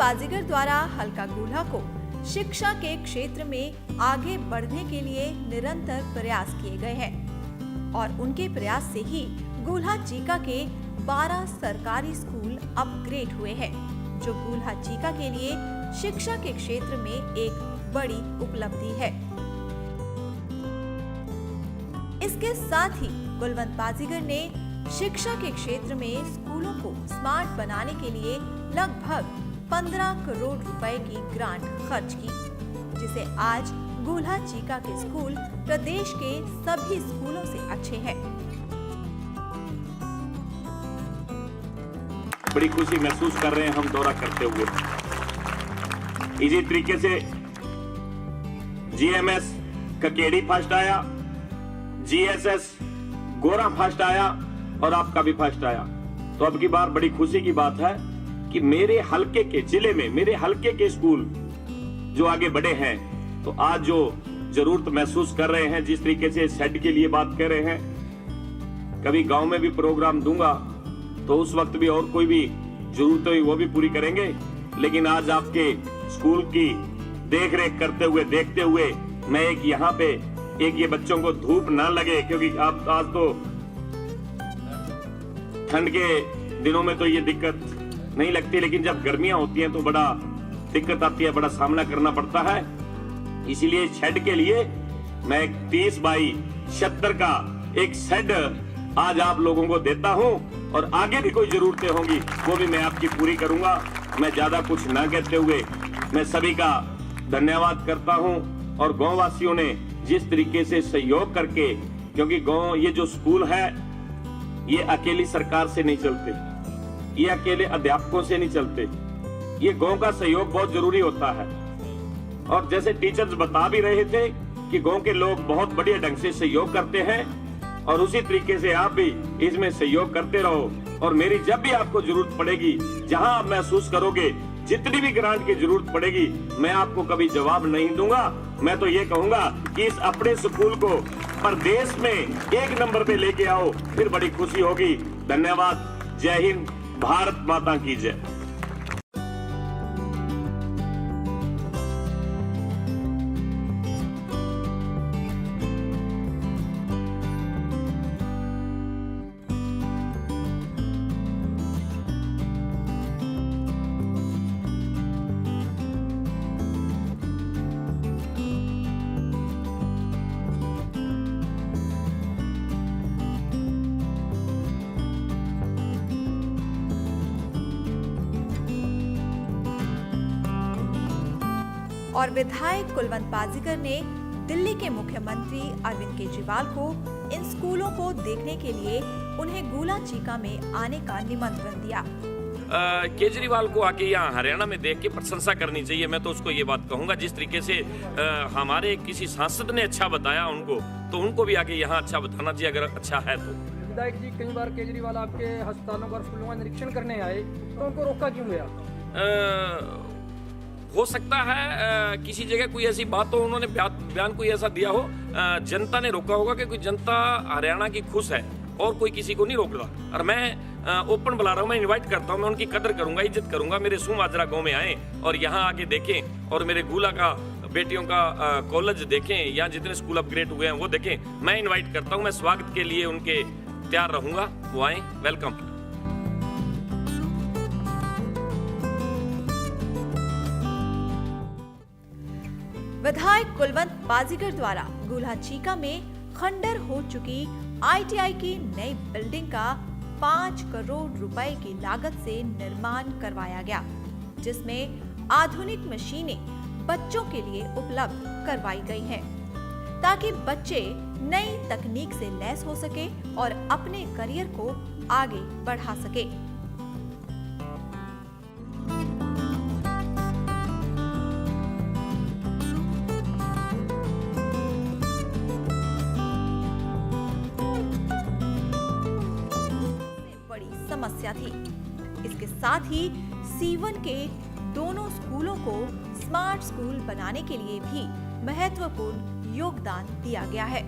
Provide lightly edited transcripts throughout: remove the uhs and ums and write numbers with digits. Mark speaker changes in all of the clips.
Speaker 1: बाजीगर द्वारा हल्का गूल्हा को शिक्षा के क्षेत्र में आगे बढ़ने के लिए निरंतर प्रयास किए गए हैं और उनके प्रयास से ही गूल्हा चीका के 12 सरकारी स्कूल अपग्रेड हुए हैं, जो गूल्हा चीका के लिए शिक्षा के क्षेत्र में एक बड़ी उपलब्धि है। इसके साथ ही कुलवंत बाजीगर ने शिक्षा के क्षेत्र में स्कूलों को स्मार्ट बनाने के लिए लगभग 15 करोड़ रुपए की ग्रांट खर्च की, जिसे आज गूल्हा चीका के स्कूल प्रदेश के सभी स्कूलों से अच्छे हैं।
Speaker 2: बड़ी खुशी महसूस कर रहे हैं हम दौरा करते हुए। इसी तरीके से जीएमएस ककेड़ी फर्स्ट आया, जीएसएस गोरा फर्स्ट आया और आपका भी फर्स्ट आया। तो अब की बार बड़ी खुशी की बात है कि मेरे हलके के जिले में मेरे हलके के स्कूल जो आगे बढ़े हैं, तो आज जो जरूरत महसूस कर रहे हैं, जिस तरीके से सेट के लिए बात कर रहे हैं, कभी गांव में भी प्रोग्राम दूंगा तो उस वक्त भी और कोई भी जरूरत हुई वो भी पूरी करेंगे। लेकिन आज आपके स्कूल की देख रेख करते हुए देखते हुए मैं एक यहाँ पे एक ये बच्चों को धूप ना लगे, क्योंकि आप आज तो ठंड के दिनों में तो ये दिक्कत नहीं लगती, लेकिन जब गर्मियां होती हैं तो बड़ा दिक्कत आती है, बड़ा सामना करना पड़ता है। इसीलिए शेड के लिए मैं 30 बाई 76 का एक शेड आज आप लोगों को देता हूं और आगे भी कोई जरूरतें होंगी वो भी मैं आपकी पूरी करूंगा। मैं ज्यादा कुछ ना कहते हुए मैं सभी का धन्यवाद करता हूं और गांव वासियों ने जिस तरीके से सहयोग करके, क्योंकि गांव ये जो स्कूल है ये अकेली सरकार से नहीं चलते, ये अकेले अध्यापकों से नहीं चलते, ये गांव का सहयोग बहुत जरूरी होता है। और जैसे टीचर्स बता भी रहे थे कि गांव के लोग बहुत बढ़िया ढंग से सहयोग करते हैं और उसी तरीके से आप भी इसमें सहयोग करते रहो। और मेरी जब भी आपको जरूरत पड़ेगी, जहां आप महसूस करोगे जितनी भी ग्रांट की जरूरत पड़ेगी, मैं आपको कभी जवाब नहीं दूंगा। मैं तो ये कहूंगा कि इस अपने स्कूल को प्रदेश में 1 नंबर पे लेके आओ, फिर बड़ी खुशी होगी। धन्यवाद। जय हिंद, भारत माता की जय।
Speaker 1: और विधायक कुलवंत बाजीगर ने दिल्ली के मुख्यमंत्री अरविंद केजरीवाल को इन स्कूलों को देखने के लिए उन्हें गूल्हा चीका में आने का निमंत्रण दिया।
Speaker 3: केजरीवाल को आके यहाँ हरियाणा में देख के प्रशंसा करनी चाहिए। मैं तो उसको ये बात कहूँगा, जिस तरीके से हमारे किसी सांसद ने अच्छा बताया उनको, तो उनको भी आगे यहाँ अच्छा बताना चाहिए अगर अच्छा है तो।
Speaker 4: विधायक जी, कई बार केजरीवाल आपके अस्पतालों और स्कूलों का निरीक्षण करने आए, तो उनको रोका क्यों गया?
Speaker 3: हो सकता है किसी जगह कोई ऐसी बात हो, उन्होंने बयान कोई ऐसा दिया हो, जनता ने रोका होगा, कि कोई जनता हरियाणा की खुश है और कोई किसी को नहीं रोक रहा। और मैं ओपन बुला रहा हूँ, मैं इनवाइट करता हूँ, मैं उनकी कदर करूंगा, इज्जत करूंगा। मेरे सुमाजरा गांव में आए और यहाँ आके देखें और मेरे गूल्हा का बेटियों का कॉलेज देखें, यहाँ जितने स्कूल अपग्रेड हुए हैं वो देखें। मैं इन्वाइट करता हूँ, मैं स्वागत के लिए उनके तैयार रहूंगा, वो आए। वेलकम।
Speaker 1: विधायक कुलवंत बाजीगर द्वारा गूल्हा चीका में खंडर हो चुकी आईटीआई की नई बिल्डिंग का 5 करोड़ रुपए की लागत से निर्माण करवाया गया, जिसमें आधुनिक मशीनें बच्चों के लिए उपलब्ध करवाई गई हैं, ताकि बच्चे नई तकनीक से लैस हो सके और अपने करियर को आगे बढ़ा सके। समस्या थी। इसके साथ ही C1 के दोनों स्कूलों को स्मार्ट स्कूल बनाने के लिए भी महत्वपूर्ण योगदान दिया गया है।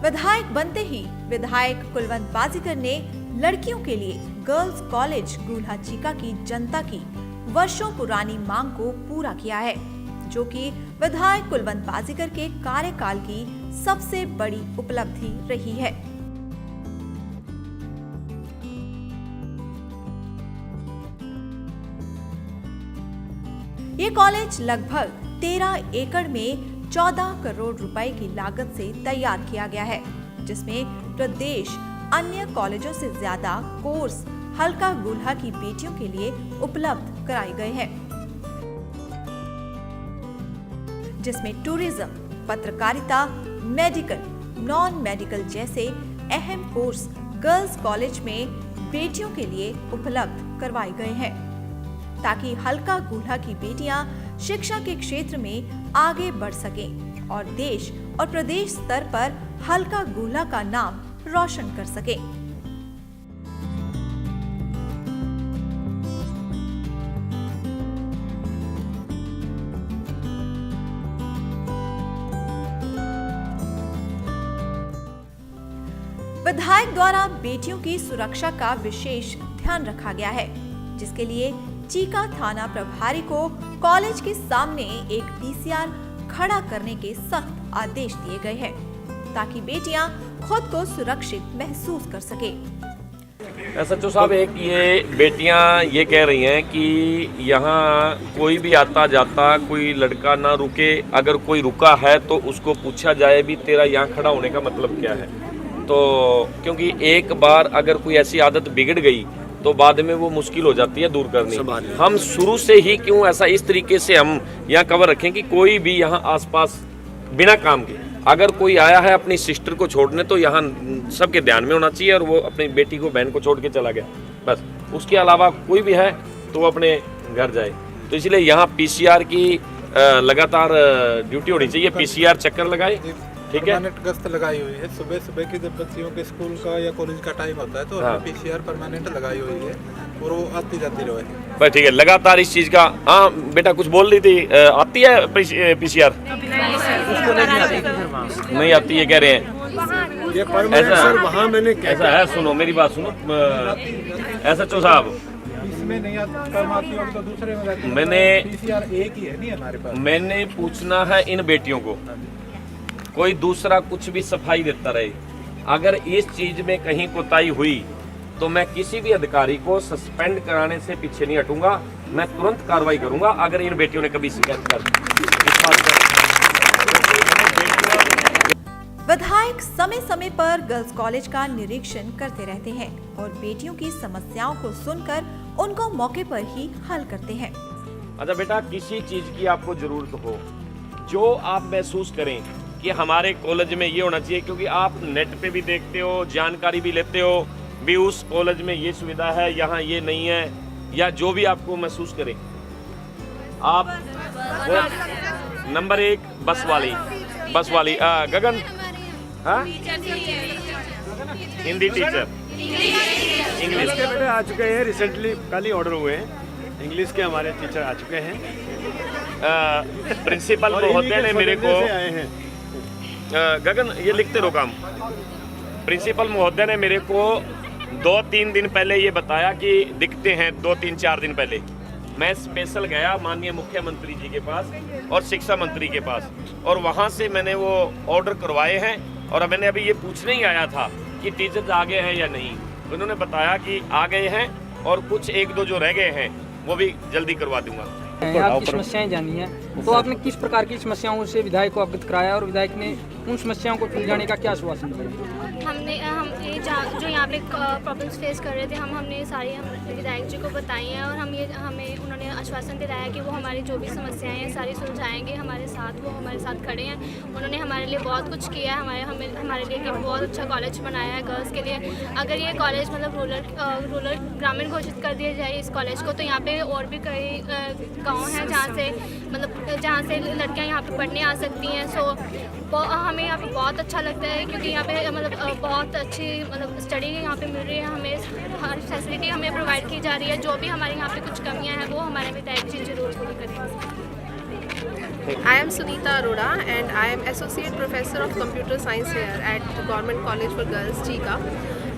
Speaker 1: विधायक बनते ही विधायक कुलवंत बाजीगर ने लड़कियों के लिए गर्ल्स कॉलेज गूल्हा चीका की जनता की वर्षों पुरानी मांग को पूरा किया है, जो कि विधायक कुलवंत बाजीगर के कार्यकाल की सबसे बड़ी उपलब्धि रही है। ये कॉलेज लगभग 13 एकड़ में 14 करोड़ रुपए की लागत से तैयार किया गया है, जिसमें प्रदेश अन्य कॉलेजों से ज्यादा कोर्स हल्का गूल्हा की बेटियों के लिए उपलब्ध कराए गए हैं, जिसमें टूरिज्म, पत्रकारिता, मेडिकल, नॉन मेडिकल जैसे अहम कोर्स गर्ल्स कॉलेज में बेटियों के लिए उपलब्ध करवाए गए हैं, ताकि हल्का गूल्हा की बेटियां शिक्षा के क्षेत्र में आगे बढ़ सकें और देश और प्रदेश स्तर पर हल्का गूल्हा का नाम रोशन कर सकें। विधायक द्वारा बेटियों की सुरक्षा का विशेष ध्यान रखा गया है, जिसके लिए चीका थाना प्रभारी को कॉलेज के सामने एक पीसीआर खड़ा करने के सख्त आदेश दिए गए हैं, ताकि बेटियां खुद को सुरक्षित महसूस कर सके।
Speaker 3: एसएचओ साहब, एक ये बेटियां ये कह रही हैं कि यहाँ कोई भी आता जाता कोई लड़का ना रुके, अगर कोई रुका है तो उसको पूछा जाए भी तेरा यहाँ खड़ा होने का मतलब क्या है। तो क्योंकि एक बार अगर कोई ऐसी आदत बिगड़ गई तो बाद में वो मुश्किल हो जाती है दूर करनी। हम शुरू से ही क्यों ऐसा इस तरीके से हम यहाँ कवर रखें कि कोई भी यहाँ आसपास बिना काम के अगर कोई आया है अपनी सिस्टर को छोड़ने तो यहाँ सबके ध्यान में होना चाहिए और वो अपनी बेटी को बहन को छोड़ के चला गया, बस उसके अलावा कोई भी है तो वो अपने घर जाए। तो इसलिए यहाँ पीसीआर की लगातार ड्यूटी होनी चाहिए, पीसीआर चक्कर लगाए, ठीक है।
Speaker 5: परमानेंट गश्त लगाई हुई है, सुबह सुबह की जब बच्चियों के स्कूल का या कॉलेज का टाइम होता है तो पीसीआर परमानेंट लगाई हुई है और वो आती जाती रहे।
Speaker 3: बस ठीक है, लगातार इस चीज़ का। हाँ बेटा कुछ बोल रही थी, आती है पीसीआर? नहीं आती है कह रहे हैं।
Speaker 5: ये परमानेंट सर वहाँ मैंने
Speaker 3: ऐसा है, सुनो मेरी बात सुनो एसएचओ साहब,
Speaker 5: इसमें नहीं आती होगी तो दूसरे में जाती है।
Speaker 3: मैंने
Speaker 5: पीसीआर एक ही है नहीं हमारे पास।
Speaker 3: मैंने पूछना है इन बेटियों को, कोई दूसरा कुछ भी सफाई देता रहे, अगर इस चीज में कहीं कोताही हुई तो मैं किसी भी अधिकारी को सस्पेंड कराने से पीछे नहीं हटूंगा, मैं तुरंत कार्रवाई करूंगा अगर इन बेटियों ने कभी शिकायत कर दी।
Speaker 1: विधायक समय समय पर गर्ल्स कॉलेज का निरीक्षण करते रहते हैं और बेटियों की समस्याओं को सुनकर उनको मौके पर ही हल करते हैं।
Speaker 3: अच्छा बेटा, किसी चीज की आपको जरूरत हो, जो आप महसूस करें कि हमारे कॉलेज में ये होना चाहिए, क्योंकि आप नेट पे भी देखते हो, जानकारी भी लेते हो भी उस कॉलेज में ये सुविधा है, यहाँ ये नहीं है, या जो भी आपको महसूस करें आप नंबर 1 बस वाली गगन, हाँ हिंदी टीचर, इंग्लिश
Speaker 6: के बेटे आ चुके हैं, रिसेंटली कल ही ऑर्डर हुए हैं, इंग्लिश के हमारे टीचर आ चुके हैं।
Speaker 3: प्रिंसिपल महोदय ने मेरे को
Speaker 6: आए हैं।
Speaker 3: गगन ये लिखते रहो काम। प्रिंसिपल महोदय ने मेरे को 2-3 दिन पहले ये बताया कि दिखते हैं, 2-3-4 दिन पहले मैं स्पेशल गया माननीय मुख्यमंत्री जी के पास और शिक्षा मंत्री के पास, और वहाँ से मैंने वो ऑर्डर करवाए हैं। और मैंने अभी ये पूछने ही आया था कि टीचर्स आ गए हैं या नहीं, उन्होंने बताया कि आ गए हैं और कुछ 1-2 जो रह गए हैं वो भी जल्दी करवा दूंगा।
Speaker 4: आपकी समस्याएं जानी है, तो आपने किस प्रकार की समस्याओं से विधायक को अवगत कराया और विधायक ने उन समस्याओं को सुलझाने का क्या आश्वासन दिया?
Speaker 7: हम जो यहाँ पे प्रॉब्लम्स फेस कर रहे थे हमने सारी हम विधायक जी को बताई हैं, और हमें उन्होंने आश्वासन दिलाया कि वो हमारी जो भी समस्याएं हैं सारी सुलझाएंगे हमारे साथ, वो हमारे साथ खड़े हैं। उन्होंने हमारे लिए बहुत कुछ किया है, हमारे लिए कि बहुत अच्छा कॉलेज बनाया है गर्ल्स के लिए। अगर ये कॉलेज मतलब रूरल ग्रामीण घोषित कर दिया जाए इस कॉलेज को, तो यहाँ पे और भी कई गाँव हैं जहाँ से लड़कियाँ यहाँ पे पढ़ने आ सकती हैं। सो हमें यहाँ पे बहुत अच्छा लगता है, क्योंकि यहाँ पे मतलब बहुत अच्छी मतलब स्टडी यहाँ पे मिल रही है, हमें हर फैसिलिटी हमें प्रोवाइड की जा रही है। जो भी हमारे यहाँ पे कुछ कमियाँ हैं वो हमारे विधायक जी जरूर पूरी करेंगे।
Speaker 8: I am Sunita Arora and I am Associate Professor of Computer Science here at Government College for Girls, Chika.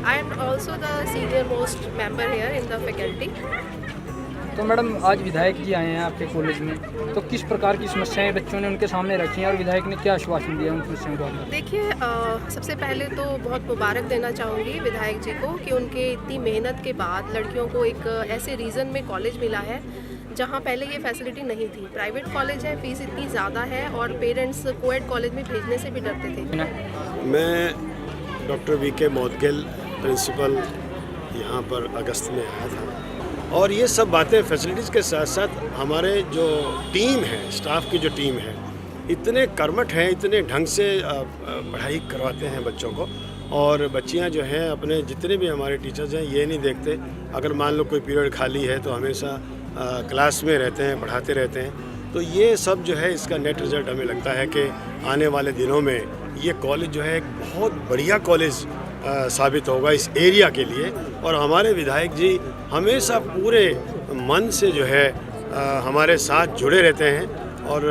Speaker 8: I am also the senior most member here in the faculty.
Speaker 4: तो मैडम आज विधायक जी आए हैं आपके college में, तो किस प्रकार की समस्याएं बच्चों ने उनके सामने रखी हैं और विधायक ने क्या आश्वासन दिया उन समस्याओं को?
Speaker 8: देखिए, सबसे पहले तो बहुत मुबारक देना चाहूँगी विधायक जी को कि उनके इतनी मेहनत के बाद लड़कियों को एक ऐसे रीजन में कॉलेज मिला है जहाँ पहले ये फैसिलिटी नहीं थी। प्राइवेट कॉलेज है, फीस इतनी ज़्यादा है और पेरेंट्स कोएड कॉलेज में भेजने से भी डरते थे।
Speaker 6: मैं डॉक्टर वी.के. मोदगिल प्रिंसिपल यहाँ पर अगस्त में आया था, और ये सब बातें फैसिलिटीज़ के साथ साथ हमारे जो टीम है, स्टाफ की जो टीम है, इतने कर्मठ हैं, इतने ढंग से पढ़ाई करवाते हैं बच्चों को। और बच्चियां जो हैं अपने जितने भी हमारे टीचर्स हैं ये नहीं देखते, अगर मान लो कोई पीरियड खाली है तो हमेशा क्लास में रहते हैं, पढ़ाते रहते हैं। तो ये सब जो है इसका नेट रिज़ल्ट हमें लगता है कि आने वाले दिनों में ये कॉलेज जो है एक बहुत बढ़िया कॉलेज साबित होगा इस एरिया के लिए। और हमारे विधायक जी हमेशा पूरे मन से जो है हमारे साथ जुड़े रहते हैं। और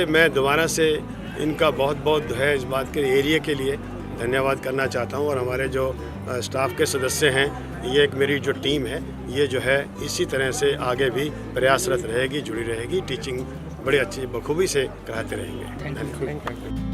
Speaker 6: मैं दोबारा से इनका बहुत बहुत जो है इस बात के एरिया के लिए धन्यवाद करना चाहता हूं। और हमारे जो स्टाफ के सदस्य हैं, ये एक मेरी जो टीम है, ये जो है इसी तरह से आगे भी प्रयासरत रहेगी, जुड़ी रहेगी, टीचिंग बड़ी अच्छी बखूबी से कराते रहेंगे।
Speaker 4: Thank you.